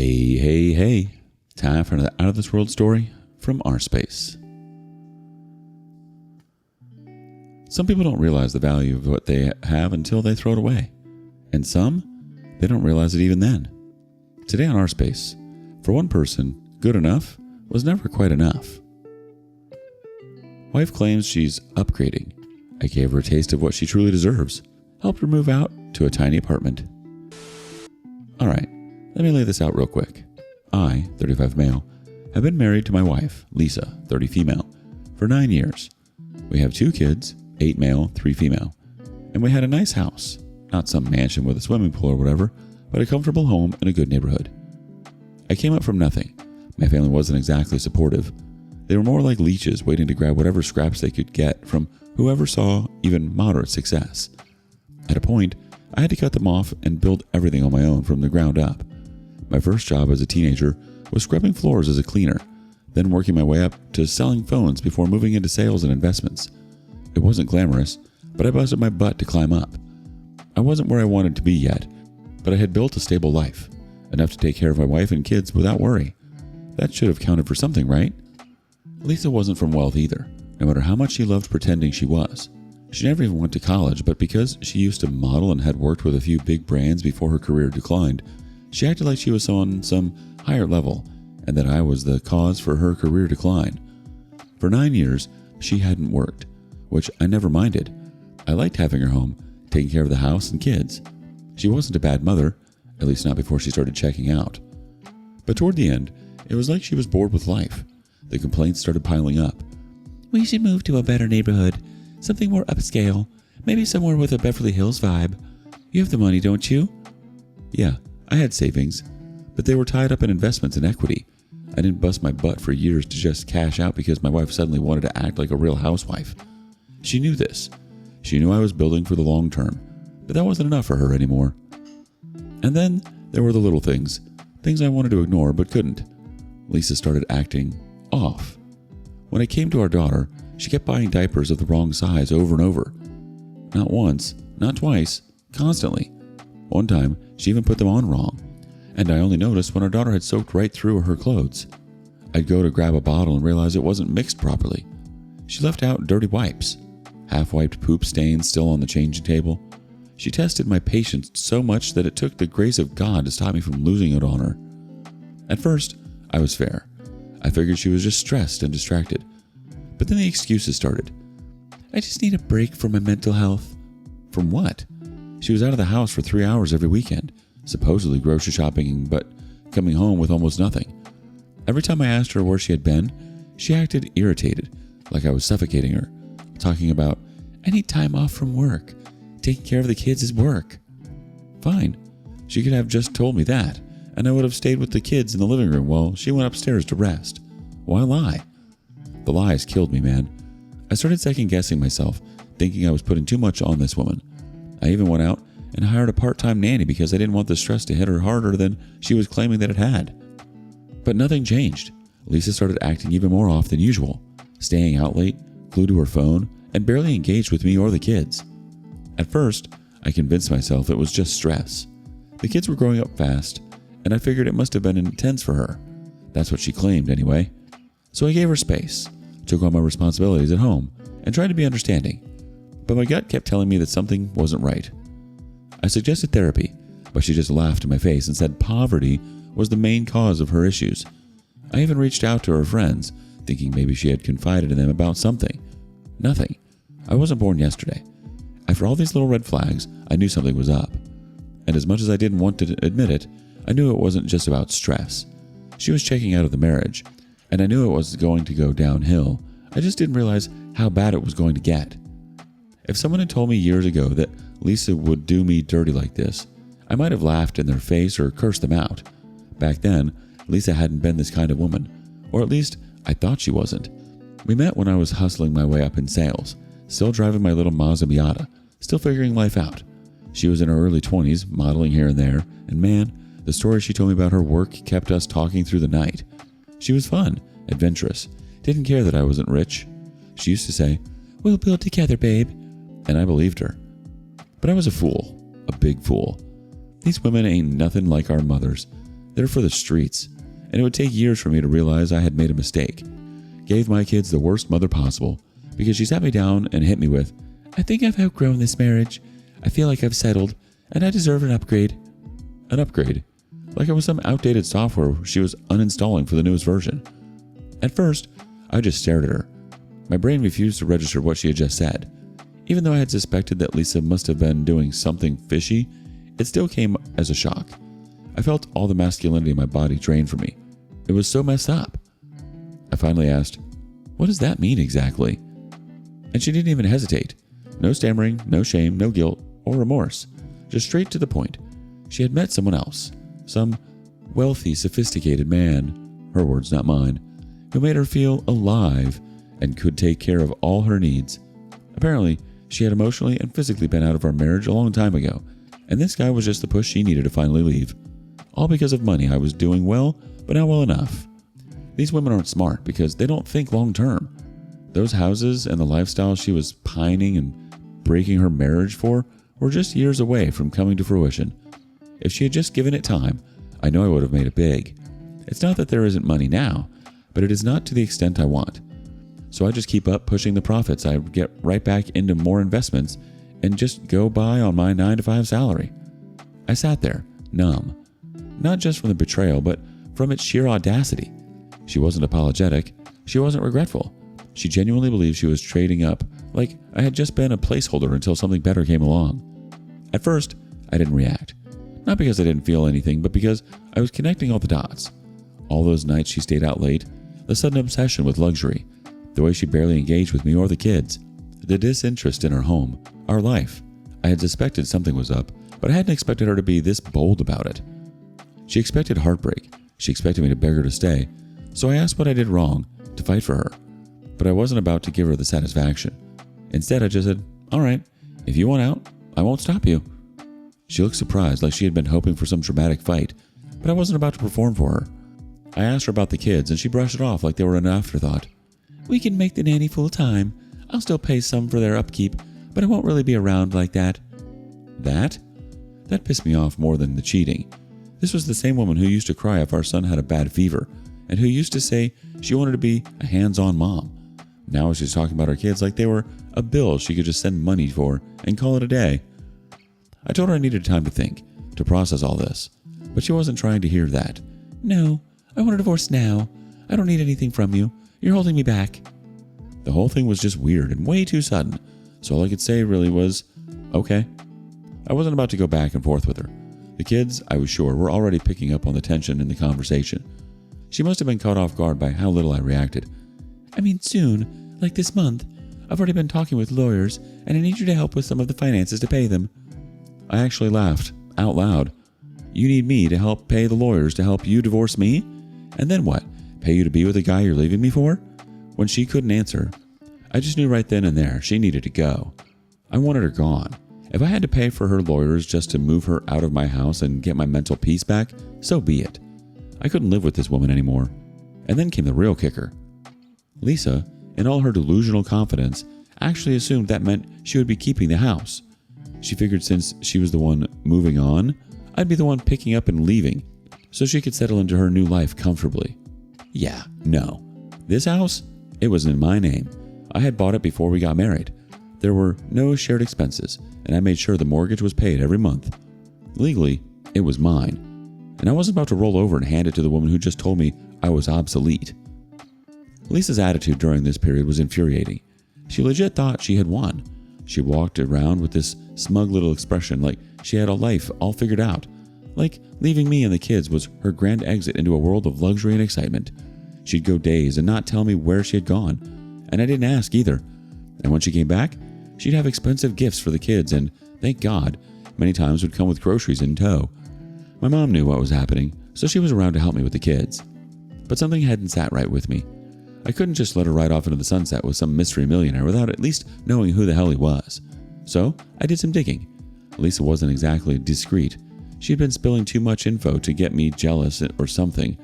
Hey. Time for another Out of This World story from rSpace. Some people don't realize the value of what they have until they throw it away. And some, they don't realize it even then. Today on rSpace, for one person, good enough was never quite enough. Wife claims she's upgrading. I gave her a taste of what she truly deserves. Helped her move out to a tiny apartment. Alright, let me lay this out real quick. I, 35 male, have been married to my wife, Lisa, 30 female, for 9 years. We have 2 kids, 8 male, 3 female. And we had a nice house. Not some mansion with a swimming pool or whatever, but a comfortable home in a good neighborhood. I came up from nothing. My family wasn't exactly supportive. They were more like leeches waiting to grab whatever scraps they could get from whoever saw even moderate success. At a point, I had to cut them off and build everything on my own from the ground up. My first job as a teenager was scrubbing floors as a cleaner, then working my way up to selling phones before moving into sales and investments. It wasn't glamorous, but I busted my butt to climb up. I wasn't where I wanted to be yet, but I had built a stable life, enough to take care of my wife and kids without worry. That should have counted for something, right? Lisa wasn't from wealth either, no matter how much she loved pretending she was. She never even went to college, but because she used to model and had worked with a few big brands before her career declined, she acted like she was on some higher level and that I was the cause for her career decline. For 9 years, she hadn't worked, which I never minded. I liked having her home, taking care of the house and kids. She wasn't a bad mother, at least not before she started checking out. But toward the end, it was like she was bored with life. The complaints started piling up. We should move to a better neighborhood, something more upscale, maybe somewhere with a Beverly Hills vibe. You have the money, don't you? Yeah, I had savings, but they were tied up in investments and equity. I didn't bust my butt for years to just cash out because my wife suddenly wanted to act like a real housewife. She knew this. She knew I was building for the long term, but that wasn't enough for her anymore. And then there were the little things I wanted to ignore but couldn't. Lisa started acting off. When it came to our daughter, she kept buying diapers of the wrong size over and over. Not once, not twice, constantly. One time, she even put them on wrong, and I only noticed when our daughter had soaked right through her clothes. I'd go to grab a bottle and realize it wasn't mixed properly. She left out dirty wipes, half-wiped poop stains still on the changing table. She tested my patience so much that it took the grace of God to stop me from losing it on her. At first, I was fair. I figured she was just stressed and distracted. But then the excuses started. I just need a break from my mental health. From what? She was out of the house for 3 hours every weekend, supposedly grocery shopping, but coming home with almost nothing. Every time I asked her where she had been, she acted irritated, like I was suffocating her, talking about, I need time off from work. Taking care of the kids is work. Fine. She could have just told me that, and I would have stayed with the kids in the living room while she went upstairs to rest. Why lie? The lies killed me, man. I started second-guessing myself, thinking I was putting too much on this woman. I even went out and hired a part-time nanny because I didn't want the stress to hit her harder than she was claiming that it had. But nothing changed. Lisa started acting even more off than usual, staying out late, glued to her phone, and barely engaged with me or the kids. At first, I convinced myself it was just stress. The kids were growing up fast, and I figured it must have been intense for her. That's what she claimed anyway. So I gave her space, took on my responsibilities at home, and tried to be understanding. But my gut kept telling me that something wasn't right. I suggested therapy, but she just laughed in my face and said poverty was the main cause of her issues. I even reached out to her friends, thinking maybe she had confided in them about something. Nothing. I wasn't born yesterday. After all these little red flags, I knew something was up. And as much as I didn't want to admit it, I knew it wasn't just about stress. She was checking out of the marriage, and I knew it was going to go downhill. I just didn't realize how bad it was going to get. If someone had told me years ago that Lisa would do me dirty like this, I might have laughed in their face or cursed them out. Back then, Lisa hadn't been this kind of woman, or at least I thought she wasn't. We met when I was hustling my way up in sales, still driving my little Mazda Miata, still figuring life out. She was in her early 20s, modeling here and there, and man, the stories she told me about her work kept us talking through the night. She was fun, adventurous, didn't care that I wasn't rich. She used to say, "We'll build together, babe," and I believed her. But I was a fool, a big fool. These women ain't nothing like our mothers. They're for the streets, and it would take years for me to realize I had made a mistake. Gave my kids the worst mother possible because she sat me down and hit me with, "I think I've outgrown this marriage. I feel like I've settled, and I deserve an upgrade." An upgrade? Like it was some outdated software she was uninstalling for the newest version. At first, I just stared at her. My brain refused to register what she had just said. Even though I had suspected that Lisa must have been doing something fishy, it still came as a shock. I felt all the masculinity in my body drained from me. It was so messed up. I finally asked, "What does that mean exactly?" And she didn't even hesitate. No stammering, no shame, no guilt or remorse. Just straight to the point. She had met someone else. Some wealthy, sophisticated man, her words not mine, who made her feel alive and could take care of all her needs. Apparently, she had emotionally and physically been out of our marriage a long time ago, and this guy was just the push she needed to finally leave. All because of money. I was doing well, but not well enough. These women aren't smart because they don't think long term. Those houses and the lifestyle she was pining and breaking her marriage for were just years away from coming to fruition. If she had just given it time, I know I would have made it big. It's not that there isn't money now, but it is not to the extent I want. So I just keep up pushing the profits. I get right back into more investments and just go by on my 9-to-5 salary. I sat there, numb. Not just from the betrayal, but from its sheer audacity. She wasn't apologetic. She wasn't regretful. She genuinely believed she was trading up, like I had just been a placeholder until something better came along. At first, I didn't react. Not because I didn't feel anything, but because I was connecting all the dots. All those nights she stayed out late, the sudden obsession with luxury, the way she barely engaged with me or the kids, the disinterest in her home, our life. I had suspected something was up, but I hadn't expected her to be this bold about it. She expected heartbreak. She expected me to beg her to stay, so I asked what I did wrong, to fight for her. But I wasn't about to give her the satisfaction. Instead, I just said, "All right, if you want out, I won't stop you." She looked surprised, like she had been hoping for some dramatic fight, but I wasn't about to perform for her. I asked her about the kids, and she brushed it off like they were an afterthought. "We can make the nanny full-time. I'll still pay some for their upkeep, but I won't really be around like that." That? That pissed me off more than the cheating. This was the same woman who used to cry if our son had a bad fever, and who used to say she wanted to be a hands-on mom. Now she's talking about her kids like they were a bill she could just send money for and call it a day. I told her I needed time to think, to process all this, but she wasn't trying to hear that. "No, I want a divorce now. I don't need anything from you. You're holding me back." The whole thing was just weird and way too sudden, so all I could say really was, "Okay." I wasn't about to go back and forth with her. The kids, I was sure, were already picking up on the tension in the conversation. She must have been caught off guard by how little I reacted. "I mean soon, like this month. I've already been talking with lawyers, and I need you to help with some of the finances to pay them." I actually laughed, out loud. "You need me to help pay the lawyers to help you divorce me? And then what? Pay you to be with the guy you're leaving me for?" When she couldn't answer, I just knew right then and there she needed to go. I wanted her gone. If I had to pay for her lawyers just to move her out of my house and get my mental peace back, so be it. I couldn't live with this woman anymore. And then came the real kicker. Lisa, in all her delusional confidence, actually assumed that meant she would be keeping the house. She figured since she was the one moving on, I'd be the one picking up and leaving, so she could settle into her new life comfortably. Yeah, no. This house? It was in my name. I had bought it before we got married. There were no shared expenses, and I made sure the mortgage was paid every month. Legally, it was mine, and I wasn't about to roll over and hand it to the woman who just told me I was obsolete. Lisa's attitude during this period was infuriating. She legit thought she had won. She walked around with this smug little expression like she had a life all figured out, like leaving me and the kids was her grand exit into a world of luxury and excitement. She'd go days and not tell me where she had gone, and I didn't ask either. And when she came back, she'd have expensive gifts for the kids and, thank God, many times would come with groceries in tow. My mom knew what was happening, so she was around to help me with the kids. But something hadn't sat right with me. I couldn't just let her ride off into the sunset with some mystery millionaire without at least knowing who the hell he was. So I did some digging. Lisa wasn't exactly discreet. She'd been spilling too much info to get me jealous or something,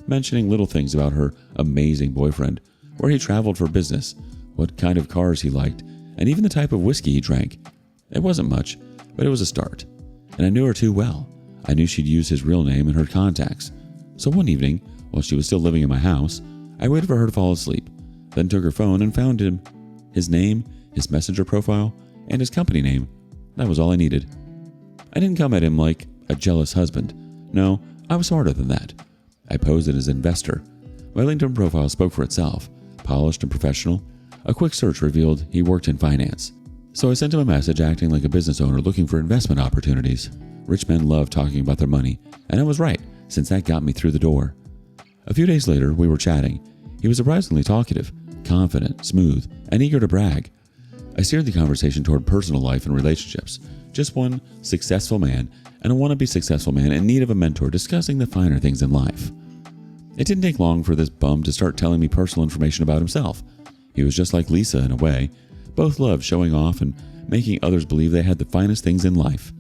mentioning little things about her amazing boyfriend, where he traveled for business, what kind of cars he liked, and even the type of whiskey he drank. It wasn't much, but it was a start. And I knew her too well. I knew she'd use his real name in her contacts. So one evening, while she was still living in my house, I waited for her to fall asleep, then took her phone and found him, his name, his messenger profile, and his company name. That was all I needed. I didn't come at him like a jealous husband. No, I was smarter than that. I posed as an investor. My LinkedIn profile spoke for itself, polished and professional. A quick search revealed he worked in finance. So I sent him a message acting like a business owner looking for investment opportunities. Rich men love talking about their money, and I was right, since that got me through the door. A few days later, we were chatting. He was surprisingly talkative, confident, smooth, and eager to brag. I steered the conversation toward personal life and relationships. Just one successful man and a wannabe successful man in need of a mentor discussing the finer things in life. It didn't take long for this bum to start telling me personal information about himself. He was just like Lisa in a way. Both loved showing off and making others believe they had the finest things in life.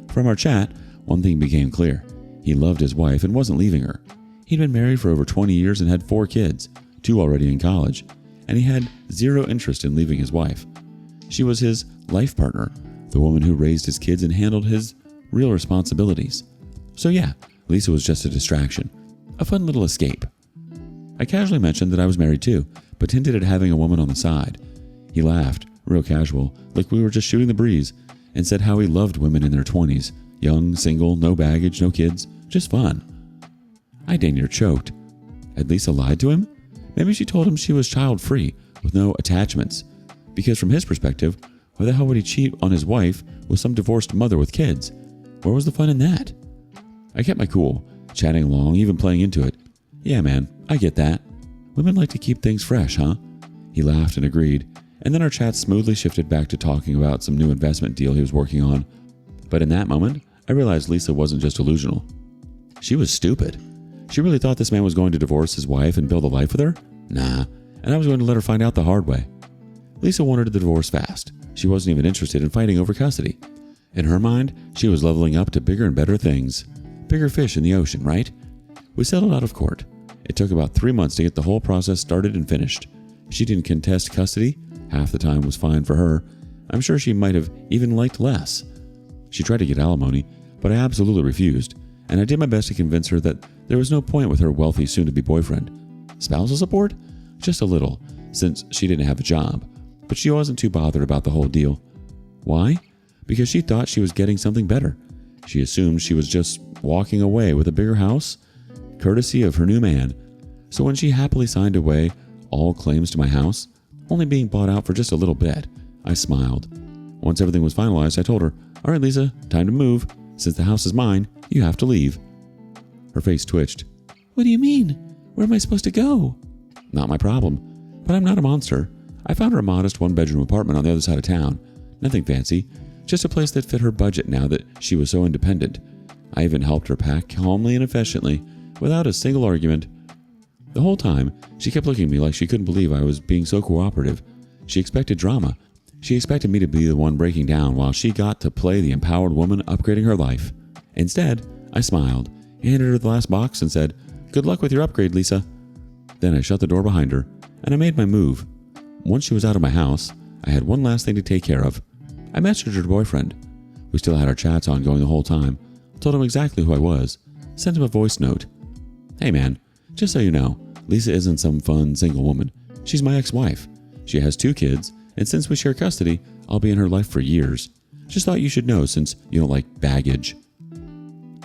From our chat, one thing became clear. He loved his wife and wasn't leaving her. He'd been married for over 20 years and had 4 kids, 2 already in college, and he had zero interest in leaving his wife. She was his life partner, the woman who raised his kids and handled his real responsibilities. So yeah, Lisa was just a distraction, a fun little escape. I casually mentioned that I was married too, but hinted at having a woman on the side. He laughed, real casual, like we were just shooting the breeze, and said how he loved women in their 20s, young, single, no baggage, no kids, just fun. I dang near choked. Had Lisa lied to him? Maybe she told him she was child-free, with no attachments. Because from his perspective, why the hell would he cheat on his wife with some divorced mother with kids? Where was the fun in that? I kept my cool, chatting along, even playing into it. Yeah, man, I get that. Women like to keep things fresh, huh? He laughed and agreed, and then our chat smoothly shifted back to talking about some new investment deal he was working on. But in that moment, I realized Lisa wasn't just delusional. She was stupid. She really thought this man was going to divorce his wife and build a life with her? Nah, and I was going to let her find out the hard way. Lisa wanted the divorce fast. She wasn't even interested in fighting over custody. In her mind, she was leveling up to bigger and better things. Bigger fish in the ocean, right? We settled out of court. It took about 3 months to get the whole process started and finished. She didn't contest custody. Half the time was fine for her. I'm sure she might have even liked less. She tried to get alimony, but I absolutely refused, and I did my best to convince her that there was no point with her wealthy soon-to-be boyfriend. Spousal support? Just a little, since she didn't have a job, but she wasn't too bothered about the whole deal. Why? Because she thought she was getting something better. She assumed she was just walking away with a bigger house, courtesy of her new man. So when she happily signed away all claims to my house, only being bought out for just a little bit, I smiled. Once everything was finalized, I told her, "All right, Lisa, time to move. Since the house is mine, you have to leave." Her face twitched. "What do you mean? Where am I supposed to go?" Not my problem, but I'm not a monster. I found her a modest 1-bedroom apartment on the other side of town. Nothing fancy, just a place that fit her budget now that she was so independent. I even helped her pack calmly and efficiently, without a single argument. The whole time, she kept looking at me like she couldn't believe I was being so cooperative. She expected drama. She expected me to be the one breaking down while she got to play the empowered woman upgrading her life. Instead, I smiled, handed her the last box and said, "Good luck with your upgrade, Lisa." Then I shut the door behind her, and I made my move. Once she was out of my house, I had one last thing to take care of. I messaged her boyfriend. We still had our chats ongoing the whole time. Told him exactly who I was. Sent him a voice note. "Hey man, just so you know, Lisa isn't some fun single woman. She's my ex-wife. She has 2 kids, and since we share custody, I'll be in her life for years. Just thought you should know since you don't like baggage."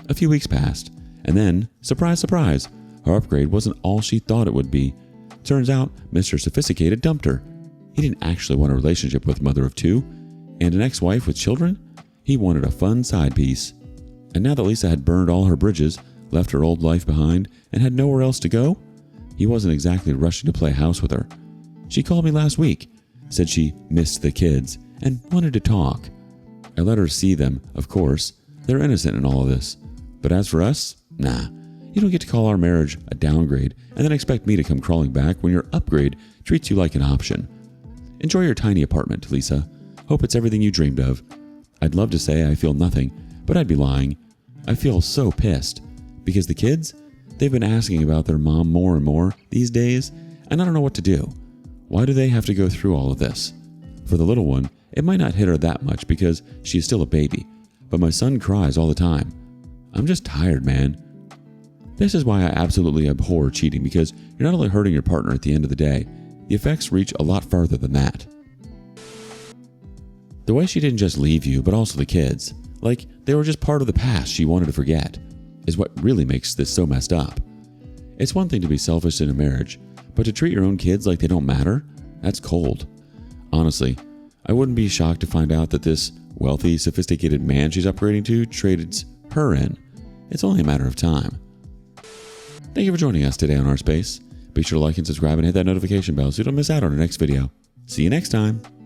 A few weeks passed, and then, surprise, surprise, her upgrade wasn't all she thought it would be. Turns out, Mr. Sophisticated dumped her. He didn't actually want a relationship with a mother of 2, and an ex-wife with children. He wanted a fun side piece. And now that Lisa had burned all her bridges, left her old life behind, and had nowhere else to go, he wasn't exactly rushing to play house with her. She called me last week, said she missed the kids, and wanted to talk. I let her see them, of course. They're innocent in all of this. But as for us, nah. You don't get to call our marriage a downgrade and then expect me to come crawling back when your upgrade treats you like an option. Enjoy your tiny apartment, Lisa. Hope it's everything you dreamed of. I'd love to say I feel nothing, but I'd be lying. I feel so pissed. Because the kids, they've been asking about their mom more and more these days, and I don't know what to do. Why do they have to go through all of this? For the little one, it might not hit her that much because she's still a baby, but my son cries all the time. I'm just tired, man. This is why I absolutely abhor cheating, because you're not only hurting your partner at the end of the day, the effects reach a lot farther than that. The way she didn't just leave you, but also the kids, like they were just part of the past she wanted to forget, is what really makes this so messed up. It's one thing to be selfish in a marriage, but to treat your own kids like they don't matter? That's cold. Honestly, I wouldn't be shocked to find out that this wealthy, sophisticated man she's upgrading to traded her in. It's only a matter of time. Thank you for joining us today on rSpace. Be sure to like and subscribe and hit that notification bell so you don't miss out on our next video. See you next time.